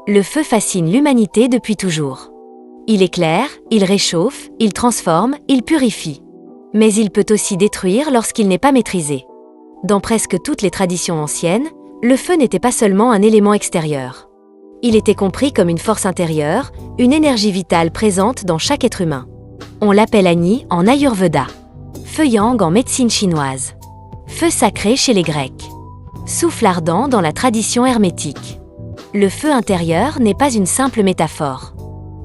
Le feu fascine l'humanité depuis toujours. Il éclaire, il réchauffe, il transforme, il purifie. Mais il peut aussi détruire lorsqu'il n'est pas maîtrisé. Dans presque toutes les traditions anciennes, le feu n'était pas seulement un élément extérieur. Il était compris comme une force intérieure, une énergie vitale présente dans chaque être humain. On l'appelle Agni en Ayurveda, feu yang en médecine chinoise, feu sacré chez les Grecs, souffle ardent dans la tradition hermétique. Le feu intérieur n'est pas une simple métaphore.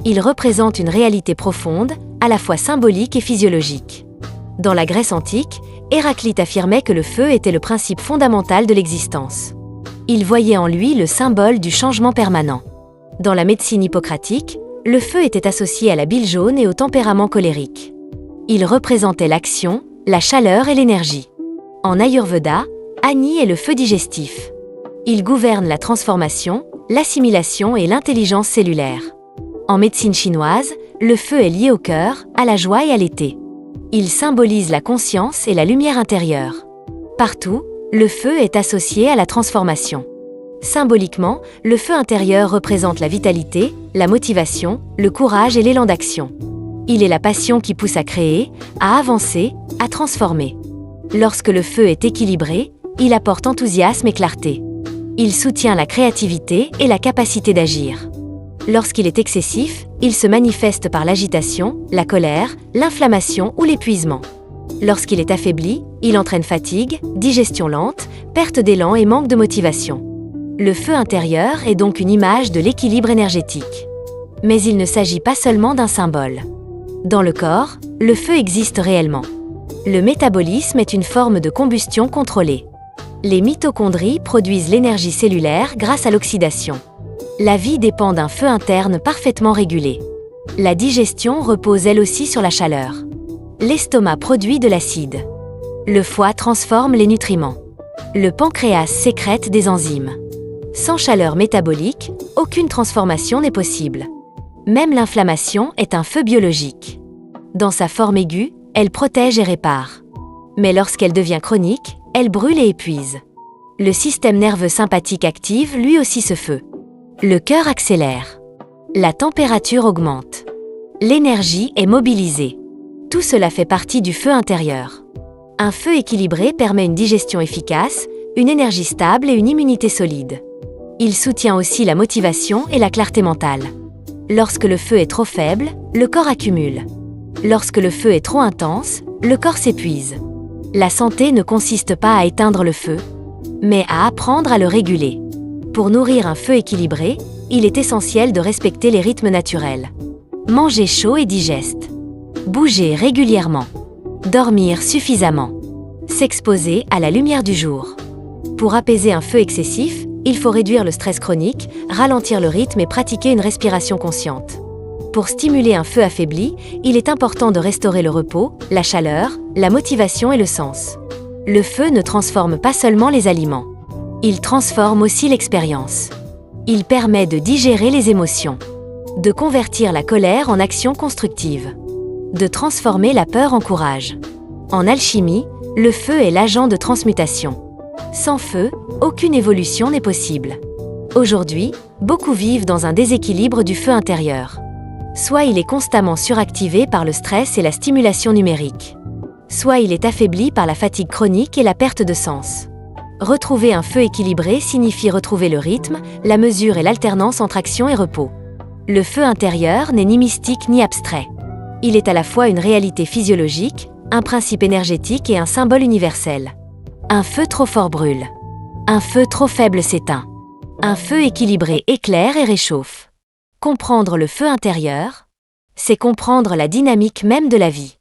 Il représente une réalité profonde, à la fois symbolique et physiologique. Dans la Grèce antique, Héraclite affirmait que le feu était le principe fondamental de l'existence. Il voyait en lui le symbole du changement permanent. Dans la médecine hippocratique, le feu était associé à la bile jaune et au tempérament colérique. Il représentait l'action, la chaleur et l'énergie. En Ayurveda, Agni est le feu digestif. Il gouverne la transformation, l'assimilation et l'intelligence cellulaire. En médecine chinoise, le feu est lié au cœur, à la joie et à l'été. Il symbolise la conscience et la lumière intérieure. Partout, le feu est associé à la transformation. Symboliquement, le feu intérieur représente la vitalité, la motivation, le courage et l'élan d'action. Il est la passion qui pousse à créer, à avancer, à transformer. Lorsque le feu est équilibré, il apporte enthousiasme et clarté. Il soutient la créativité et la capacité d'agir. Lorsqu'il est excessif, il se manifeste par l'agitation, la colère, l'inflammation ou l'épuisement. Lorsqu'il est affaibli, il entraîne fatigue, digestion lente, perte d'élan et manque de motivation. Le feu intérieur est donc une image de l'équilibre énergétique. Mais il ne s'agit pas seulement d'un symbole. Dans le corps, le feu existe réellement. Le métabolisme est une forme de combustion contrôlée. Les mitochondries produisent l'énergie cellulaire grâce à l'oxydation. La vie dépend d'un feu interne parfaitement régulé. La digestion repose elle aussi sur la chaleur. L'estomac produit de l'acide. Le foie transforme les nutriments. Le pancréas sécrète des enzymes. Sans chaleur métabolique, aucune transformation n'est possible. Même l'inflammation est un feu biologique. Dans sa forme aiguë, elle protège et répare. Mais lorsqu'elle devient chronique, elle brûle et épuise. Le système nerveux sympathique active lui aussi ce feu. Le cœur accélère. La température augmente. L'énergie est mobilisée. Tout cela fait partie du feu intérieur. Un feu équilibré permet une digestion efficace, une énergie stable et une immunité solide. Il soutient aussi la motivation et la clarté mentale. Lorsque le feu est trop faible, le corps accumule. Lorsque le feu est trop intense, le corps s'épuise. La santé ne consiste pas à éteindre le feu, mais à apprendre à le réguler. Pour nourrir un feu équilibré, il est essentiel de respecter les rythmes naturels. Manger chaud et digeste. Bouger régulièrement. Dormir suffisamment. S'exposer à la lumière du jour. Pour apaiser un feu excessif, il faut réduire le stress chronique, ralentir le rythme et pratiquer une respiration consciente. Pour stimuler un feu affaibli, il est important de restaurer le repos, la chaleur, la motivation et le sens. Le feu ne transforme pas seulement les aliments. Il transforme aussi l'expérience. Il permet de digérer les émotions, de convertir la colère en action constructive, de transformer la peur en courage. En alchimie, le feu est l'agent de transmutation. Sans feu, aucune évolution n'est possible. Aujourd'hui, beaucoup vivent dans un déséquilibre du feu intérieur. Soit il est constamment suractivé par le stress et la stimulation numérique. Soit il est affaibli par la fatigue chronique et la perte de sens. Retrouver un feu équilibré signifie retrouver le rythme, la mesure et l'alternance entre action et repos. Le feu intérieur n'est ni mystique ni abstrait. Il est à la fois une réalité physiologique, un principe énergétique et un symbole universel. Un feu trop fort brûle. Un feu trop faible s'éteint. Un feu équilibré éclaire et réchauffe. Comprendre le feu intérieur, c'est comprendre la dynamique même de la vie.